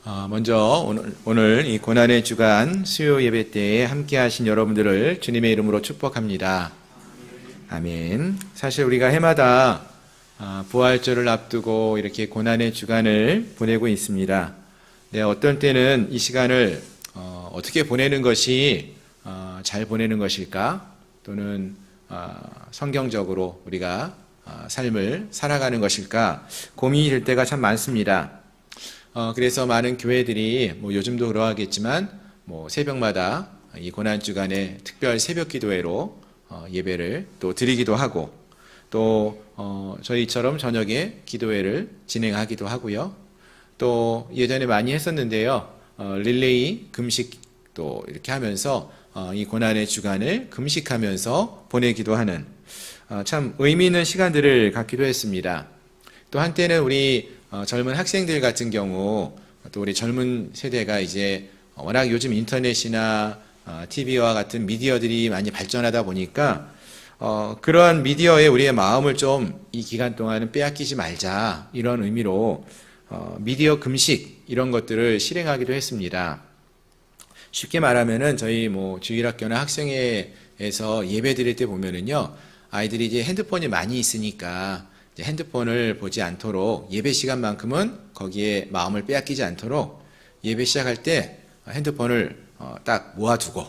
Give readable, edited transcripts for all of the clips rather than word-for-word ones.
먼저 오늘 이 고난의 주간 수요 예배 때에 함께 하신 여러분들을 주님의 이름으로 축복합니다. 아멘. 사실 우리가 해마다 부활절을 앞두고 이렇게 고난의 주간을 보내고 있습니다. 네, 어떤 때는 이 시간을 어떻게 보내는 것이 잘 보내는 것일까? 또는 성경적으로 우리가 삶을 살아가는 것일까? 고민이 될 때가 참 많습니다. 그래서 많은 교회들이 요즘도 그러하겠지만 새벽마다 이 고난주간에 특별 새벽 기도회로 예배를 또 드리기도 하고 또 저희처럼 저녁에 기도회를 진행하기도 하고요. 또 예전에 많이 했었는데요. 릴레이 금식도 이렇게 하면서 이 고난의 주간을 금식하면서 보내기도 하는 참 의미 있는 시간들을 갖기도 했습니다. 또 한때는 우리 젊은 학생들 같은 경우 또 우리 젊은 세대가 이제 워낙 요즘 인터넷이나 TV와 같은 미디어들이 많이 발전하다 보니까 그러한 미디어에 우리의 마음을 좀 이 기간 동안은 빼앗기지 말자 이런 의미로 미디어 금식 이런 것들을 실행하기도 했습니다. 쉽게 말하면은 저희 주일학교나 학생회에서 예배 드릴 때 보면은요 아이들이 이제 핸드폰이 많이 있으니까 이제 핸드폰을 보지 않도록 예배 시간만큼은 거기에 마음을 빼앗기지 않도록 예배 시작할 때 핸드폰을 딱 모아두고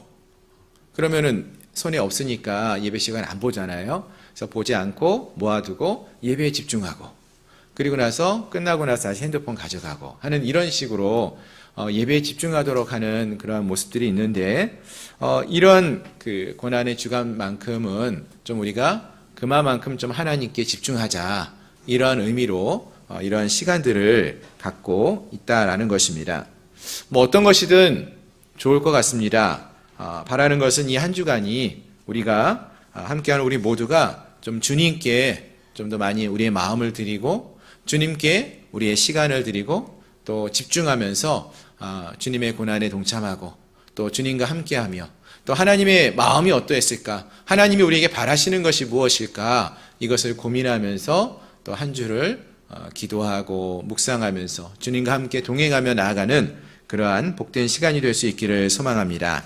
그러면은 손에 없으니까 예배 시간 안 보잖아요. 그래서 보지 않고 모아두고 예배에 집중하고 그리고 나서 끝나고 나서 다시 핸드폰 가져가고 하는 이런 식으로 예배에 집중하도록 하는 그러한 모습들이 있는데 이런 그 고난의 주간만큼은 좀 우리가 그만큼 좀 하나님께 집중하자 이러한 의미로 이러한 시간들을 갖고 있다라는 것입니다. 어떤 것이든 좋을 것 같습니다. 바라는 것은 이 한 주간이 우리가 함께하는 우리 모두가 좀 주님께 좀 더 많이 우리의 마음을 드리고 주님께 우리의 시간을 드리고 또 집중하면서 주님의 고난에 동참하고 또 주님과 함께하며 또 하나님의 마음이 어떠했을까? 하나님이 우리에게 바라시는 것이 무엇일까? 이것을 고민하면서 또 한 주를 기도하고 묵상하면서 주님과 함께 동행하며 나아가는 그러한 복된 시간이 될 수 있기를 소망합니다.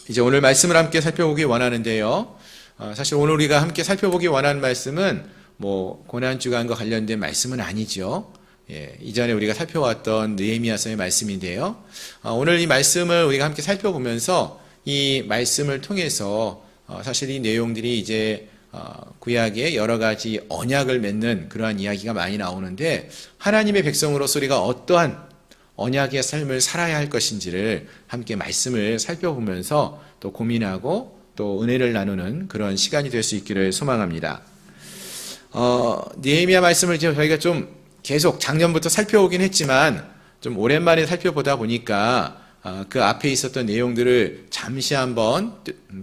이제 오늘 말씀을 함께 살펴보기 원하는데요. 사실 오늘 우리가 함께 살펴보기 원하는 말씀은 고난주간과 관련된 말씀은 아니죠. 이전에 우리가 살펴왔던 느헤미야서의 말씀인데요. 오늘 이 말씀을 우리가 함께 살펴보면서 이 말씀을 통해서 사실 이 내용들이 이제 구약의 여러 가지 언약을 맺는 그러한 이야기가 많이 나오는데 하나님의 백성으로서 우리가 어떠한 언약의 삶을 살아야 할 것인지를 함께 말씀을 살펴보면서 또 고민하고 또 은혜를 나누는 그런 시간이 될 수 있기를 소망합니다. 느헤미야 말씀을 저희가 좀 계속 작년부터 살펴오긴 했지만 좀 오랜만에 살펴보다 보니까 그 앞에 있었던 내용들을 잠시 한번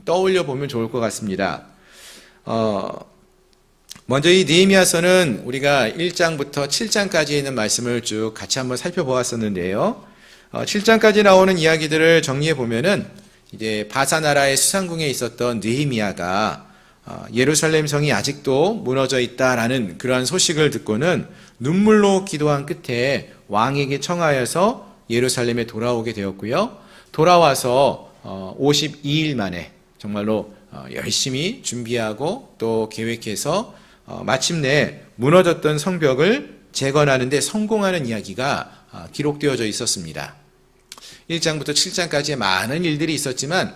떠올려 보면 좋을 것 같습니다. 먼저 이 느헤미야서는 우리가 1장부터 7장까지 있는 말씀을 쭉 같이 한번 살펴보았었는데요. 7장까지 나오는 이야기들을 정리해 보면은 이제 바사 나라의 수상궁에 있었던 느헤미야가 예루살렘 성이 아직도 무너져 있다라는 그러한 소식을 듣고는 눈물로 기도한 끝에 왕에게 청하여서 예루살렘에 돌아오게 되었고요. 돌아와서 52일 만에 정말로 열심히 준비하고 또 계획해서 마침내 무너졌던 성벽을 재건하는 데 성공하는 이야기가 기록되어져 있었습니다. 1장부터 7장까지의 많은 일들이 있었지만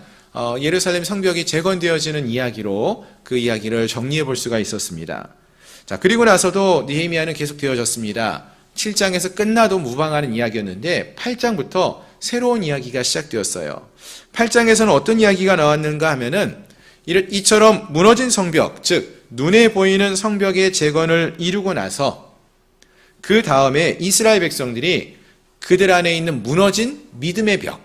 예루살렘 성벽이 재건되어지는 이야기로 그 이야기를 정리해 볼 수가 있었습니다. 자, 그리고 나서도 느헤미야는 계속 되어졌습니다. 7장에서 끝나도 무방하는 이야기였는데 8장부터 새로운 이야기가 시작되었어요. 8장에서는 어떤 이야기가 나왔는가 하면은 이처럼 무너진 성벽, 즉 눈에 보이는 성벽의 재건을 이루고 나서 그 다음에 이스라엘 백성들이 그들 안에 있는 무너진 믿음의 벽,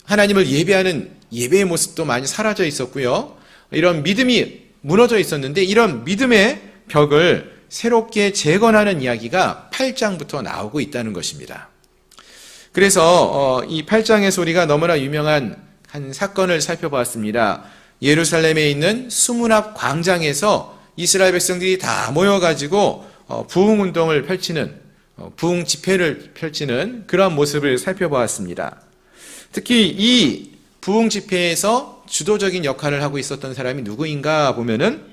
하나님을 예배하는 예배의 모습도 많이 사라져 있었고요. 이런 믿음이 무너져 있었는데 이런 믿음의 벽을 새롭게 재건하는 이야기가 8장부터 나오고 있다는 것입니다. 그래서 이 8장에서 우리가 너무나 유명한 한 사건을 살펴보았습니다. 예루살렘에 있는 수문앞 광장에서 이스라엘 백성들이 다 모여가지고 부흥운동을 펼치는 부흥 집회를 펼치는 그런 모습을 살펴보았습니다. 특히 이 부흥 집회에서 주도적인 역할을 하고 있었던 사람이 누구인가 보면은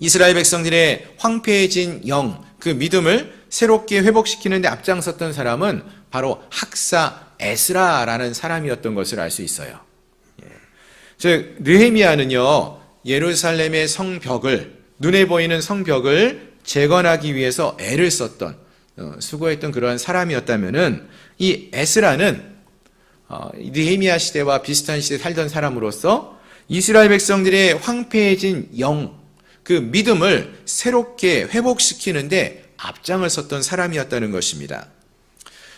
이스라엘 백성들의 황폐해진 영, 그 믿음을 새롭게 회복시키는 데 앞장섰던 사람은 바로 학사 에스라라는 사람이었던 것을 알 수 있어요. 즉 느헤미야는요, 예루살렘의 성벽을, 눈에 보이는 성벽을 재건하기 위해서 애를 썼던, 수고했던 그러한 사람이었다면은 이 에스라는 느헤미야 시대와 비슷한 시대에 살던 사람으로서 이스라엘 백성들의 황폐해진 영, 그 믿음을 새롭게 회복시키는데 앞장을 섰던 사람이었다는 것입니다.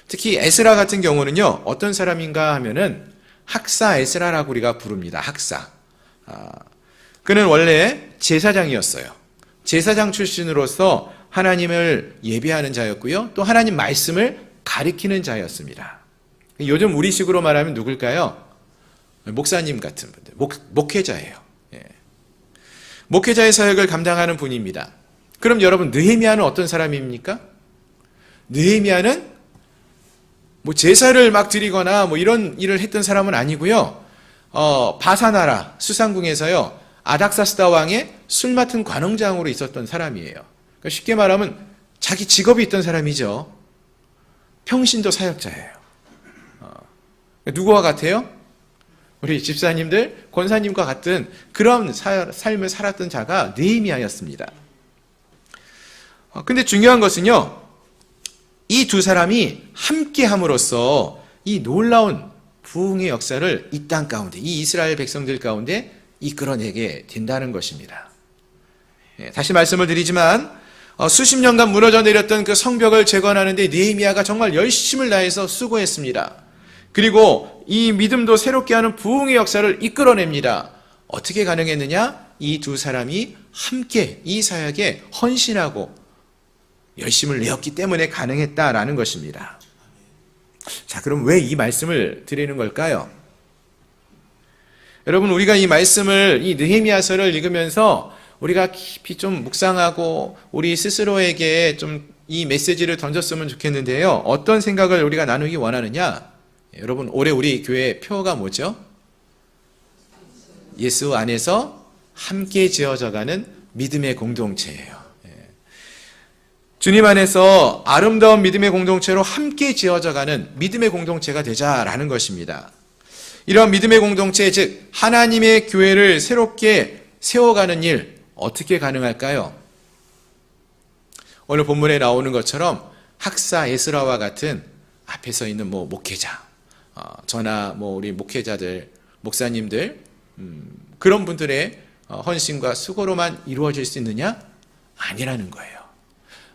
특히 에스라 같은 경우는요, 어떤 사람인가 하면은 학사 에스라라고 우리가 부릅니다. 학사. 그는 원래 제사장이었어요. 제사장 출신으로서 하나님을 예배하는 자였고요, 또 하나님 말씀을 가리키는 자였습니다. 요즘 우리식으로 말하면 누굴까요? 목사님 같은 분들, 목회자예요. 목회자의 사역을 감당하는 분입니다. 그럼 여러분, 느헤미야는 어떤 사람입니까? 느헤미야는 뭐 제사를 막 드리거나 뭐 이런 일을 했던 사람은 아니고요. 바사나라 수상궁에서요, 아닥사스다 왕의 술 맡은 관원장으로 있었던 사람이에요. 그러니까 쉽게 말하면 자기 직업이 있던 사람이죠. 평신도 사역자예요. 누구와 같아요? 우리 집사님들, 권사님과 같은 그런 삶을 살았던 자가 느헤미야였습니다. 근데 중요한 것은요, 이 두 사람이 함께 함으로써 이 놀라운 부흥의 역사를 이 땅 가운데, 이 이스라엘 백성들 가운데 이끌어내게 된다는 것입니다. 다시 말씀을 드리지만 수십 년간 무너져 내렸던 그 성벽을 재건하는 데 느헤미야가 정말 열심을 다해서 수고했습니다. 그리고 이 믿음도 새롭게 하는 부흥의 역사를 이끌어냅니다. 어떻게 가능했느냐? 이 두 사람이 함께 이 사역에 헌신하고 열심을 내었기 때문에 가능했다라는 것입니다. 자, 그럼 왜 이 말씀을 드리는 걸까요? 여러분, 우리가 이 말씀을, 이 느헤미야서를 읽으면서 우리가 깊이 좀 묵상하고 우리 스스로에게 좀 이 메시지를 던졌으면 좋겠는데요. 어떤 생각을 우리가 나누기 원하느냐? 여러분, 올해 우리 교회 표어가 뭐죠? 예수 안에서 함께 지어져가는 믿음의 공동체예요. 주님 안에서 아름다운 믿음의 공동체로 함께 지어져가는 믿음의 공동체가 되자라는 것입니다. 이런 믿음의 공동체, 즉 하나님의 교회를 새롭게 세워가는 일, 어떻게 가능할까요? 오늘 본문에 나오는 것처럼 학사 에스라와 같은 앞에 서 있는 목회자, 저나 우리 목회자들, 목사님들, 그런 분들의 헌신과 수고로만 이루어질 수 있느냐? 아니라는 거예요.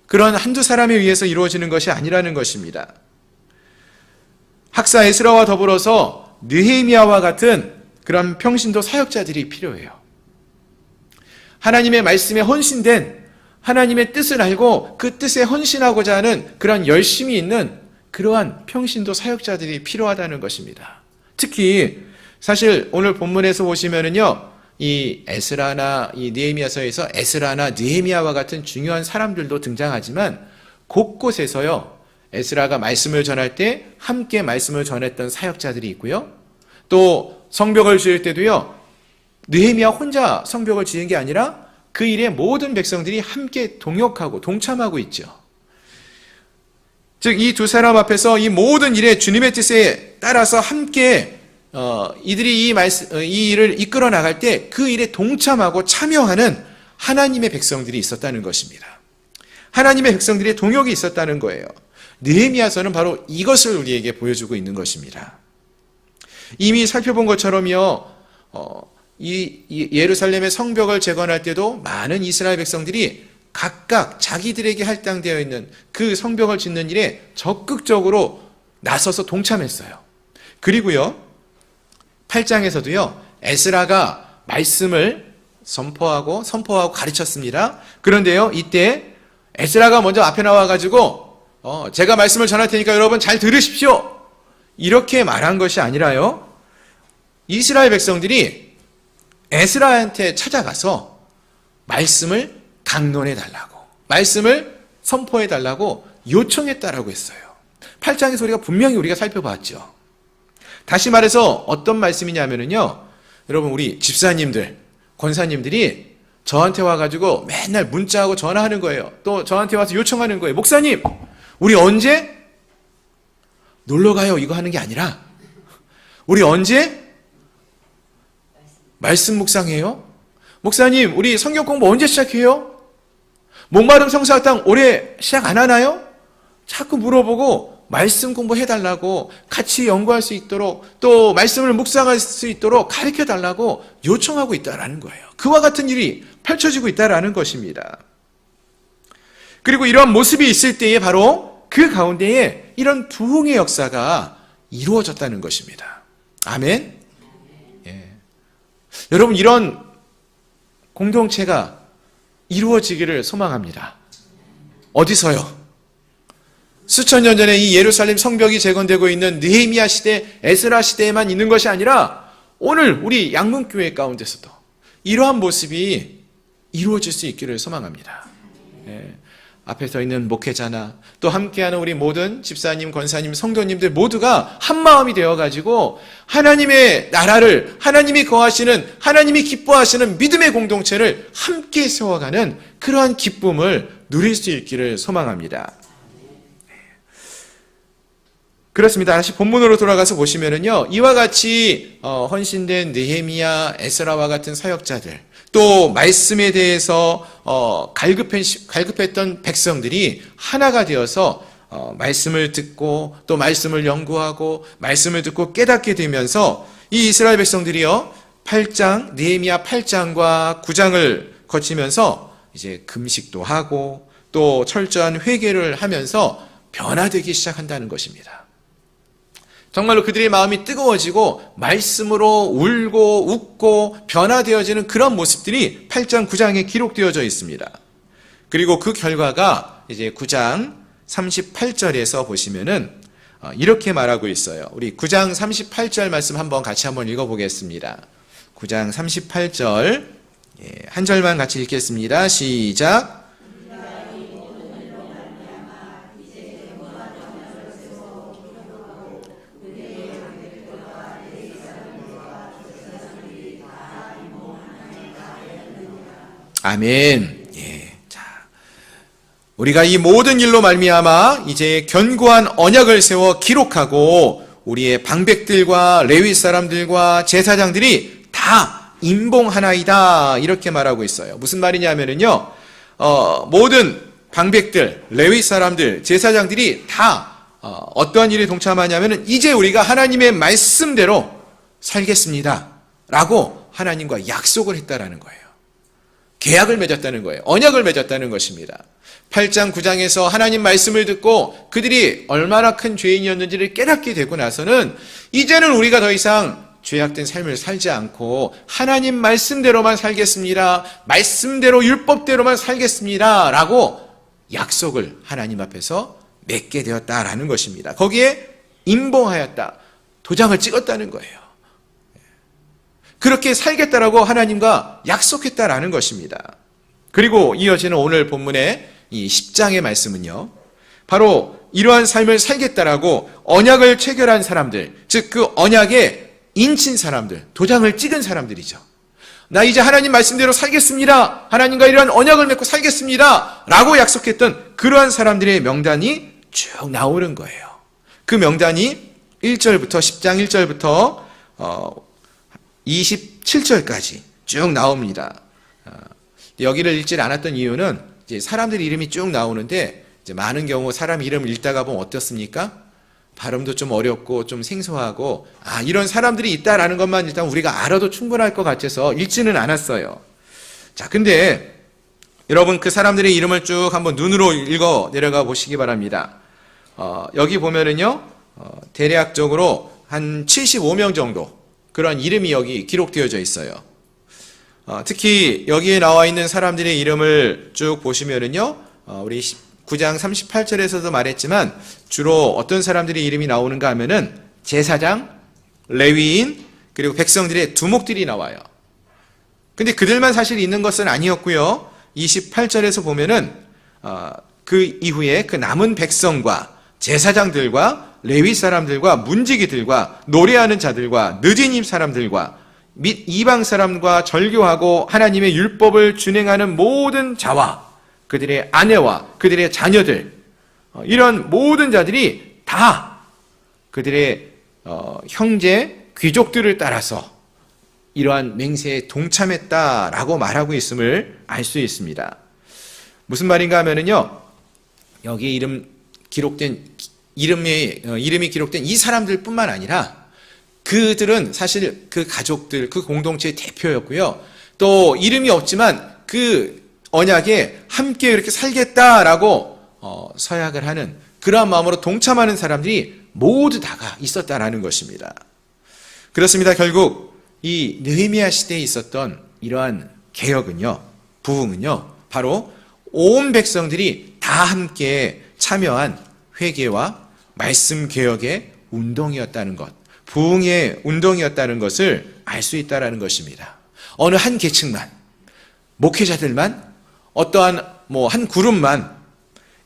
그런 한두 사람에 의해서 이루어지는 것이 아니라는 것입니다. 학사 에스라와 더불어서 느헤미야와 같은 그런 평신도 사역자들이 필요해요. 하나님의 말씀에 헌신된, 하나님의 뜻을 알고 그 뜻에 헌신하고자 하는 그런 열심이 있는 그러한 평신도 사역자들이 필요하다는 것입니다. 특히 사실 오늘 본문에서 보시면은요, 이 에스라나 이 느헤미야서에서 에스라나 느헤미야와 같은 중요한 사람들도 등장하지만 곳곳에서요, 에스라가 말씀을 전할 때 함께 말씀을 전했던 사역자들이 있고요, 또 성벽을 지을 때도요, 느헤미야 혼자 성벽을 지은 게 아니라 그 일에 모든 백성들이 함께 동역하고 동참하고 있죠. 즉 이 두 사람 앞에서 이 모든 일에 주님의 뜻에 따라서 함께 이들이 이 일을 이끌어 나갈 때 그 일에 동참하고 참여하는 하나님의 백성들이 있었다는 것입니다. 하나님의 백성들의 동역이 있었다는 거예요. 느헤미야서는 바로 이것을 우리에게 보여주고 있는 것입니다. 이미 살펴본 것처럼요, 이 예루살렘의 성벽을 재건할 때도 많은 이스라엘 백성들이 각각 자기들에게 할당되어 있는 그 성벽을 짓는 일에 적극적으로 나서서 동참했어요. 그리고요, 8장에서도요, 에스라가 말씀을 선포하고 가르쳤습니다. 그런데요, 이때 에스라가 먼저 앞에 나와가지고 제가 말씀을 전할 테니까 여러분 잘 들으십시오, 이렇게 말한 것이 아니라요, 이스라엘 백성들이 에스라한테 찾아가서 말씀을 강론해달라고, 말씀을 선포해달라고 요청했다라고 했어요. 8장에서 우리가 분명히 우리가 살펴봤죠. 다시 말해서 어떤 말씀이냐면요, 여러분 우리 집사님들, 권사님들이 저한테 와가지고 맨날 문자하고 전화하는 거예요. 또 저한테 와서 요청하는 거예요. 목사님, 우리 언제 놀러 가요? 이거 하는 게 아니라 우리 언제 말씀 묵상해요? 목사님, 우리 성경 공부 언제 시작해요? 목마름 성사학당 올해 시작 안 하나요? 자꾸 물어보고 말씀 공부해달라고, 같이 연구할 수 있도록, 또 말씀을 묵상할 수 있도록 가르쳐달라고 요청하고 있다라는 거예요. 그와 같은 일이 펼쳐지고 있다라는 것입니다. 그리고 이러한 모습이 있을 때에 바로 그 가운데에 이런 부흥의 역사가 이루어졌다는 것입니다. 아멘. 예. 여러분, 이런 공동체가 이루어지기를 소망합니다. 어디서요? 수천 년 전에 이 예루살렘 성벽이 재건되고 있는 느헤미야 시대, 에스라 시대에만 있는 것이 아니라 오늘 우리 양문교회 가운데서도 이러한 모습이 이루어질 수 있기를 소망합니다. 예. 앞에 서 있는 목회자나 또 함께하는 우리 모든 집사님, 권사님, 성도님들 모두가 한마음이 되어가지고 하나님의 나라를, 하나님이 거하시는, 하나님이 기뻐하시는 믿음의 공동체를 함께 세워가는 그러한 기쁨을 누릴 수 있기를 소망합니다. 그렇습니다. 다시 본문으로 돌아가서 보시면은요, 이와 같이 헌신된 느헤미야, 에스라와 같은 사역자들, 또 말씀에 대해서 갈급했던 백성들이 하나가 되어서 말씀을 듣고 또 말씀을 연구하고 말씀을 듣고 깨닫게 되면서 이 이스라엘 백성들이요, 8장, 느헤미야 8장과 9장을 거치면서 이제 금식도 하고 또 철저한 회개를 하면서 변화되기 시작한다는 것입니다. 정말로 그들의 마음이 뜨거워지고 말씀으로 울고 웃고 변화되어지는 그런 모습들이 8장, 9장에 기록되어져 있습니다. 그리고 그 결과가 이제 9장 38절에서 보시면은 이렇게 말하고 있어요. 우리 9장 38절 말씀 같이 한번 읽어보겠습니다. 9장 38절 한 절만 같이 읽겠습니다. 시작. 아멘. 예. 자, 우리가 이 모든 일로 말미암아 이제 견고한 언약을 세워 기록하고 우리의 방백들과 레위 사람들과 제사장들이 다 임봉하나이다, 이렇게 말하고 있어요. 무슨 말이냐면은요, 모든 방백들, 레위 사람들, 제사장들이 다 어떠한 일에 동참하냐면은 이제 우리가 하나님의 말씀대로 살겠습니다 라고 하나님과 약속을 했다라는 거예요. 계약을 맺었다는 거예요. 언약을 맺었다는 것입니다. 8장, 9장에서 하나님 말씀을 듣고 그들이 얼마나 큰 죄인이었는지를 깨닫게 되고 나서는 이제는 우리가 더 이상 죄악된 삶을 살지 않고 하나님 말씀대로만 살겠습니다, 말씀대로 율법대로만 살겠습니다 라고 약속을 하나님 앞에서 맺게 되었다라는 것입니다. 거기에 임봉하였다, 도장을 찍었다는 거예요. 그렇게 살겠다라고 하나님과 약속했다라는 것입니다. 그리고 이어지는 오늘 본문의 이 10장의 말씀은요, 바로 이러한 삶을 살겠다라고 언약을 체결한 사람들, 즉 그 언약에 인친 사람들, 도장을 찍은 사람들이죠. 나 이제 하나님 말씀대로 살겠습니다, 하나님과 이러한 언약을 맺고 살겠습니다 라고 약속했던 그러한 사람들의 명단이 쭉 나오는 거예요. 그 명단이 1절부터 10장 1절부터 27절까지 쭉 나옵니다. 여기를 읽지 않았던 이유는 이제 사람들 이름이 쭉 나오는데 이제 많은 경우 사람 이름 읽다가 보면 어떻습니까? 발음도 좀 어렵고 좀 생소하고 이런 사람들이 있다라는 것만 일단 우리가 알아도 충분할 것 같아서 읽지는 않았어요. 자, 근데 여러분 그 사람들의 이름을 쭉 한번 눈으로 읽어 내려가 보시기 바랍니다. 여기 보면은요, 대략적으로 한 75명 정도 그런 이름이 여기 기록되어져 있어요. 특히 여기에 나와 있는 사람들의 이름을 쭉 보시면은요, 우리 9장 38절에서도 말했지만 주로 어떤 사람들의 이름이 나오는가 하면은 제사장, 레위인, 그리고 백성들의 두목들이 나와요. 근데 그들만 사실 있는 것은 아니었고요. 28절에서 보면은 그 이후에 그 남은 백성과 제사장들과 레위 사람들과 문지기들과 노래하는 자들과 느디님 사람들과 및 이방 사람과 절교하고 하나님의 율법을 준행하는 모든 자와 그들의 아내와 그들의 자녀들, 이런 모든 자들이 다 그들의 형제 귀족들을 따라서 이러한 맹세에 동참했다라고 말하고 있음을 알 수 있습니다. 무슨 말인가 하면은요, 여기 이름이 기록된 이 사람들뿐만 아니라 그들은 사실 그 가족들, 그 공동체의 대표였고요. 또 이름이 없지만 그 언약에 함께 이렇게 살겠다라고 서약을 하는 그러한 마음으로 동참하는 사람들이 모두 다가 있었다라는 것입니다. 그렇습니다. 결국 이 느헤미야 시대에 있었던 이러한 개혁은요, 부흥은요, 바로 온 백성들이 다 함께 참여한 회개와 말씀 개혁의 운동이었다는 것, 부흥의 운동이었다는 것을 알 수 있다는 것입니다. 어느 한 계층만, 목회자들만, 어떠한 한 그룹만,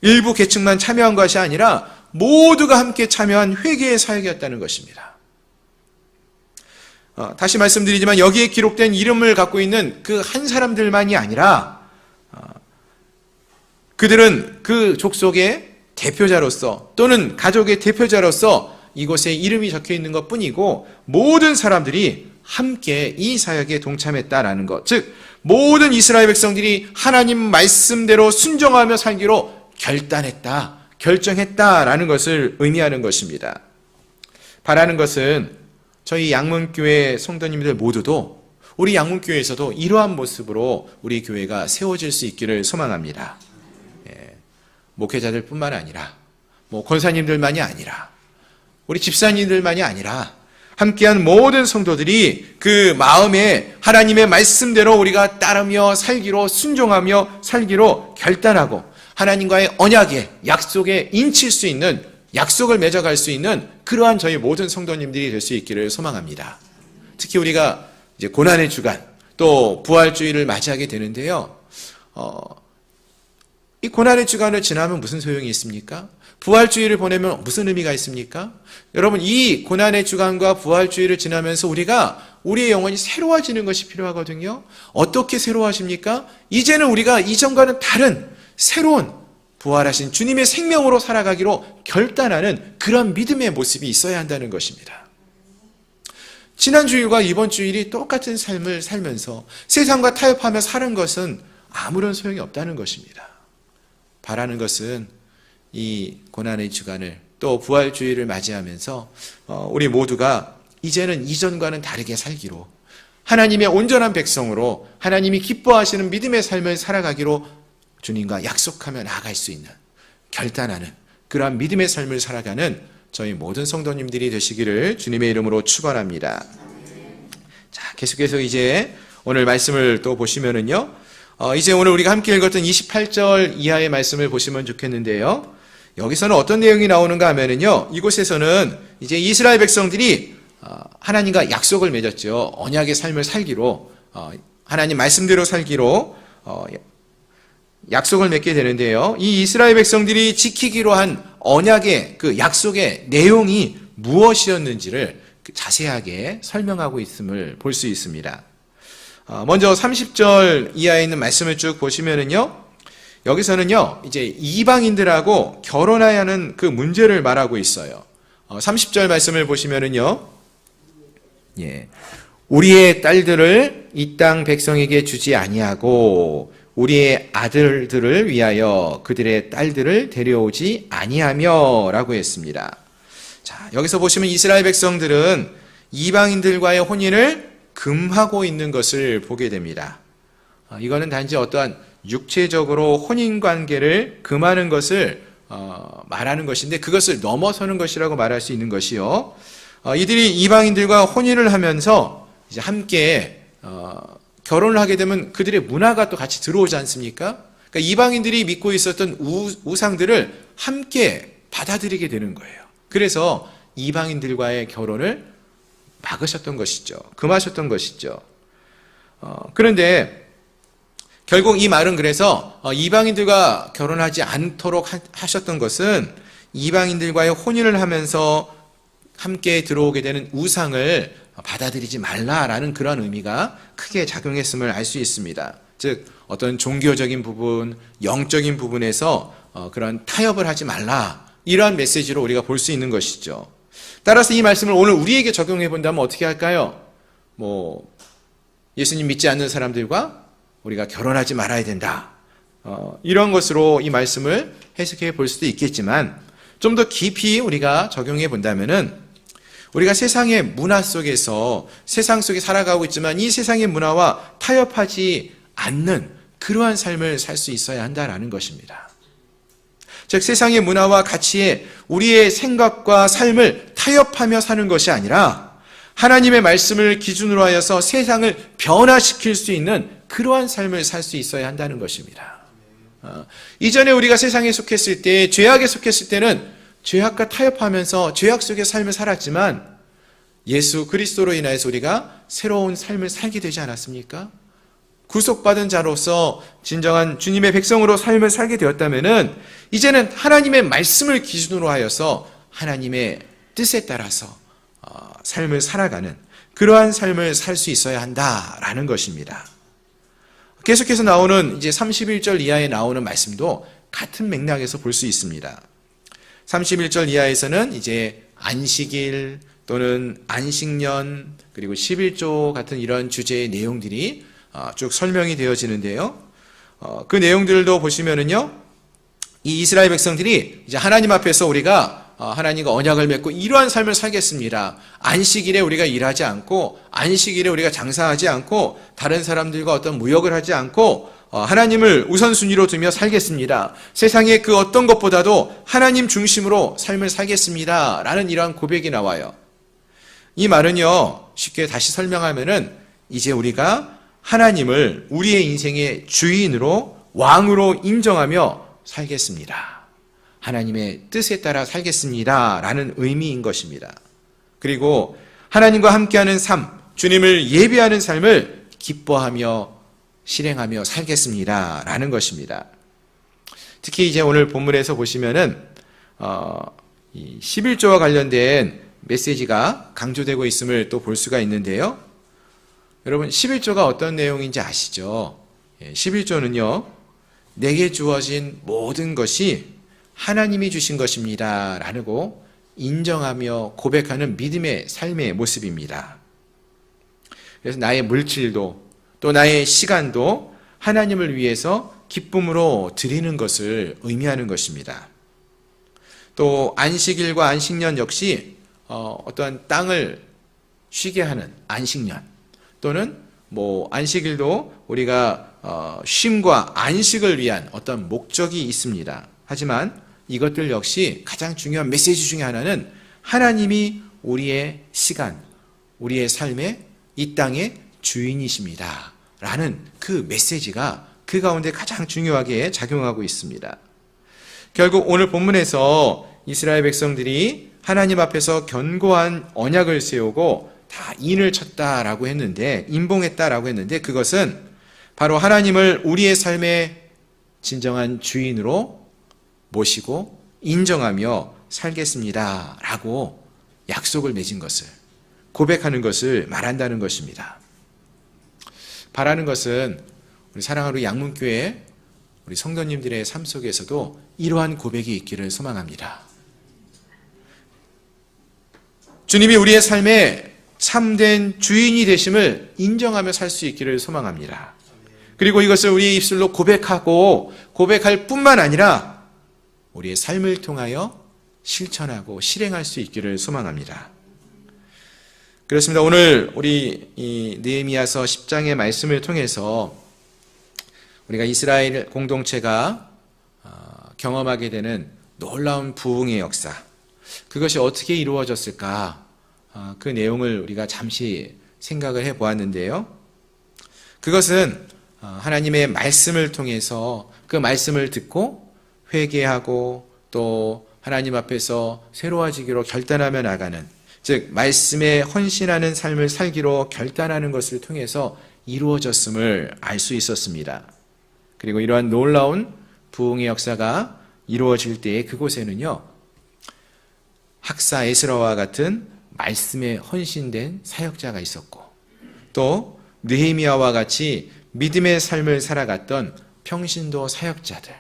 일부 계층만 참여한 것이 아니라 모두가 함께 참여한 회개의 사역이었다는 것입니다. 다시 말씀드리지만 여기에 기록된 이름을 갖고 있는 그 한 사람들만이 아니라 그들은 그 족속의 대표자로서 또는 가족의 대표자로서 이곳에 이름이 적혀 있는 것 뿐이고 모든 사람들이 함께 이 사역에 동참했다라는 것, 즉 모든 이스라엘 백성들이 하나님 말씀대로 순종하며 살기로 결정했다라는 것을 의미하는 것입니다. 바라는 것은 저희 양문교회 성도님들 모두도 우리 양문교회에서도 이러한 모습으로 우리 교회가 세워질 수 있기를 소망합니다. 목회자들뿐만 아니라 권사님들만이 아니라 우리 집사님들만이 아니라 함께한 모든 성도들이 그 마음에 하나님의 말씀대로 우리가 따르며 살기로 순종하며 살기로 결단하고 하나님과의 언약에 약속에 인칠 수 있는 약속을 맺어갈 수 있는 그러한 저희 모든 성도님들이 될 수 있기를 소망합니다. 특히 우리가 이제 고난의 주간 또 부활주의를 맞이하게 되는데요. 이 고난의 주간을 지나면 무슨 소용이 있습니까? 부활주의를 보내면 무슨 의미가 있습니까? 여러분, 이 고난의 주간과 부활주의를 지나면서 우리가 우리의 영혼이 새로워지는 것이 필요하거든요. 어떻게 새로워집니까? 이제는 우리가 이전과는 다른 새로운 부활하신 주님의 생명으로 살아가기로 결단하는 그런 믿음의 모습이 있어야 한다는 것입니다. 지난 주일과 이번 주일이 똑같은 삶을 살면서 세상과 타협하며 사는 것은 아무런 소용이 없다는 것입니다. 바라는 것은 이 고난의 주간을 또 부활주의를 맞이하면서 우리 모두가 이제는 이전과는 다르게 살기로 하나님의 온전한 백성으로 하나님이 기뻐하시는 믿음의 삶을 살아가기로 주님과 약속하며 나아갈 수 있는 결단하는 그러한 믿음의 삶을 살아가는 저희 모든 성도님들이 되시기를 주님의 이름으로 축원합니다. 자, 계속해서 이제 오늘 말씀을 또 보시면은요. 이제 오늘 우리가 함께 읽었던 28절 이하의 말씀을 보시면 좋겠는데요. 여기서는 어떤 내용이 나오는가 하면은요. 이곳에서는 이제 이스라엘 백성들이 하나님과 약속을 맺었죠. 언약의 삶을 살기로 하나님 말씀대로 살기로 약속을 맺게 되는데요. 이 이스라엘 백성들이 지키기로 한 언약의 그 약속의 내용이 무엇이었는지를 자세하게 설명하고 있음을 볼 수 있습니다. 먼저 30절 이하에 있는 말씀을 쭉 보시면은요. 여기서는요. 이제 이방인들하고 결혼해야 하는 그 문제를 말하고 있어요. 30절 말씀을 보시면은요. 우리의 딸들을 이 땅 백성에게 주지 아니하고 우리의 아들들을 위하여 그들의 딸들을 데려오지 아니하며 라고 했습니다. 자, 여기서 보시면 이스라엘 백성들은 이방인들과의 혼인을 금하고 있는 것을 보게 됩니다. 이거는 단지 어떠한 육체적으로 혼인관계를 금하는 것을 말하는 것인데 그것을 넘어서는 것이라고 말할 수 있는 것이요. 이들이 이방인들과 혼인을 하면서 이제 함께 결혼을 하게 되면 그들의 문화가 또 같이 들어오지 않습니까? 그러니까 이방인들이 믿고 있었던 우상들을 함께 받아들이게 되는 거예요. 그래서 이방인들과의 결혼을 막으셨던 것이죠. 금하셨던 것이죠. 그런데 결국 이 말은 그래서 이방인들과 결혼하지 않도록 하셨던 것은 이방인들과의 혼인을 하면서 함께 들어오게 되는 우상을 받아들이지 말라라는 그런 의미가 크게 작용했음을 알 수 있습니다. 즉 어떤 종교적인 부분, 영적인 부분에서 그런 타협을 하지 말라, 이러한 메시지로 우리가 볼 수 있는 것이죠. 따라서 이 말씀을 오늘 우리에게 적용해 본다면 어떻게 할까요? 예수님 믿지 않는 사람들과 우리가 결혼하지 말아야 된다, 이런 것으로 이 말씀을 해석해 볼 수도 있겠지만, 좀 더 깊이 우리가 적용해 본다면은 우리가 세상의 문화 속에서, 세상 속에 살아가고 있지만 이 세상의 문화와 타협하지 않는 그러한 삶을 살 수 있어야 한다라는 것입니다. 즉 세상의 문화와 가치에 우리의 생각과 삶을 타협하며 사는 것이 아니라 하나님의 말씀을 기준으로 하여서 세상을 변화시킬 수 있는 그러한 삶을 살 수 있어야 한다는 것입니다. 이전에 우리가 세상에 속했을 때, 죄악에 속했을 때는 죄악과 타협하면서 죄악 속의 삶을 살았지만 예수 그리스도로 인하여서 우리가 새로운 삶을 살게 되지 않았습니까? 구속받은 자로서 진정한 주님의 백성으로 삶을 살게 되었다면은 이제는 하나님의 말씀을 기준으로 하여서 하나님의 뜻에 따라서 삶을 살아가는 그러한 삶을 살 수 있어야 한다라는 것입니다. 계속해서 나오는 이제 31절 이하에 나오는 말씀도 같은 맥락에서 볼 수 있습니다. 31절 이하에서는 이제 안식일 또는 안식년 그리고 11조 같은 이런 주제의 내용들이 쭉 설명이 되어지는데요. 그 내용들도 보시면은요, 이 이스라엘 백성들이 이제 하나님 앞에서 우리가 하나님과 언약을 맺고 이러한 삶을 살겠습니다. 안식일에 우리가 일하지 않고, 안식일에 우리가 장사하지 않고, 다른 사람들과 어떤 무역을 하지 않고 하나님을 우선순위로 두며 살겠습니다. 세상의 그 어떤 것보다도 하나님 중심으로 삶을 살겠습니다 라는 이러한 고백이 나와요. 이 말은요, 쉽게 다시 설명하면은 이제 우리가 하나님을 우리의 인생의 주인으로, 왕으로 인정하며 살겠습니다. 하나님의 뜻에 따라 살겠습니다 라는 의미인 것입니다. 그리고 하나님과 함께하는 삶, 주님을 예배하는 삶을 기뻐하며 실행하며 살겠습니다 라는 것입니다. 특히 이제 오늘 본문에서 보시면은 이 11조와 관련된 메시지가 강조되고 있음을 또 볼 수가 있는데요. 여러분 11조가 어떤 내용인지 아시죠? 11조는요, 내게 주어진 모든 것이 하나님이 주신 것입니다 라고 인정하며 고백하는 믿음의 삶의 모습입니다. 그래서 나의 물질도 또 나의 시간도 하나님을 위해서 기쁨으로 드리는 것을 의미하는 것입니다. 또 안식일과 안식년 역시 어떠한 땅을 쉬게 하는 안식년, 또는 안식일도 우리가 쉼과 안식을 위한 어떤 목적이 있습니다. 하지만 이것들 역시 가장 중요한 메시지 중에 하나는 하나님이 우리의 시간, 우리의 삶의 이 땅의 주인이십니다 라는 그 메시지가 그 가운데 가장 중요하게 작용하고 있습니다. 결국 오늘 본문에서 이스라엘 백성들이 하나님 앞에서 견고한 언약을 세우고 다 인을 쳤다라고 했는데, 인봉했다라고 했는데, 그것은 바로 하나님을 우리의 삶의 진정한 주인으로 모시고 인정하며 살겠습니다 라고 약속을 맺은 것을, 고백하는 것을 말한다는 것입니다. 바라는 것은 우리 사랑하는 양문교회 우리 성도님들의 삶 속에서도 이러한 고백이 있기를 소망합니다. 주님이 우리의 삶에 참된 주인이 되심을 인정하며 살 수 있기를 소망합니다. 그리고 이것을 우리의 입술로 고백하고, 고백할 뿐만 아니라 우리의 삶을 통하여 실천하고 실행할 수 있기를 소망합니다. 그렇습니다. 오늘 우리 이 느헤미야서 10장의 말씀을 통해서 우리가 이스라엘 공동체가 경험하게 되는 놀라운 부흥의 역사, 그것이 어떻게 이루어졌을까, 그 내용을 우리가 잠시 생각을 해보았는데요. 그것은 하나님의 말씀을 통해서 그 말씀을 듣고 회개하고 또 하나님 앞에서 새로워지기로 결단하며 나가는, 즉 말씀에 헌신하는 삶을 살기로 결단하는 것을 통해서 이루어졌음을 알 수 있었습니다. 그리고 이러한 놀라운 부흥의 역사가 이루어질 때에 그곳에는요, 학사 에스라와 같은 말씀에 헌신된 사역자가 있었고, 또 느헤미야와 같이 믿음의 삶을 살아갔던 평신도 사역자들,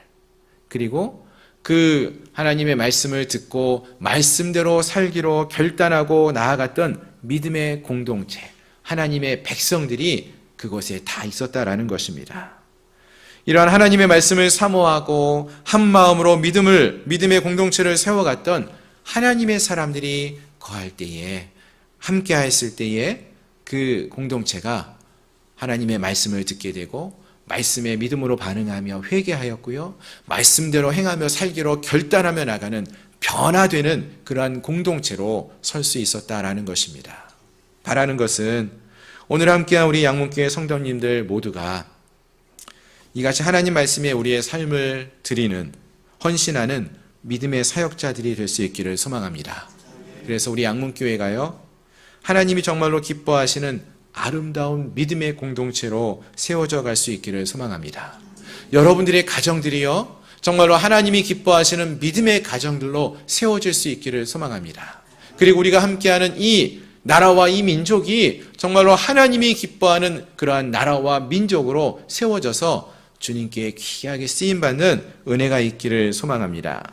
그리고 그 하나님의 말씀을 듣고 말씀대로 살기로 결단하고 나아갔던 믿음의 공동체, 하나님의 백성들이 그곳에 다 있었다라는 것입니다. 이러한 하나님의 말씀을 사모하고 한 마음으로 믿음의 공동체를 세워갔던 하나님의 사람들이 거할 때에, 함께 했을 때에 그 공동체가 하나님의 말씀을 듣게 되고 말씀에 믿음으로 반응하며 회개하였고요, 말씀대로 행하며 살기로 결단하며 나가는 변화되는 그러한 공동체로 설 수 있었다라는 것입니다. 바라는 것은 오늘 함께한 우리 양문교회 성도님들 모두가 이같이 하나님 말씀에 우리의 삶을 드리는, 헌신하는 믿음의 사역자들이 될 수 있기를 소망합니다. 그래서 우리 양문교회가요, 하나님이 정말로 기뻐하시는 아름다운 믿음의 공동체로 세워져 갈 수 있기를 소망합니다. 여러분들의 가정들이요, 정말로 하나님이 기뻐하시는 믿음의 가정들로 세워질 수 있기를 소망합니다. 그리고 우리가 함께하는 이 나라와 이 민족이 정말로 하나님이 기뻐하는 그러한 나라와 민족으로 세워져서 주님께 귀하게 쓰임받는 은혜가 있기를 소망합니다.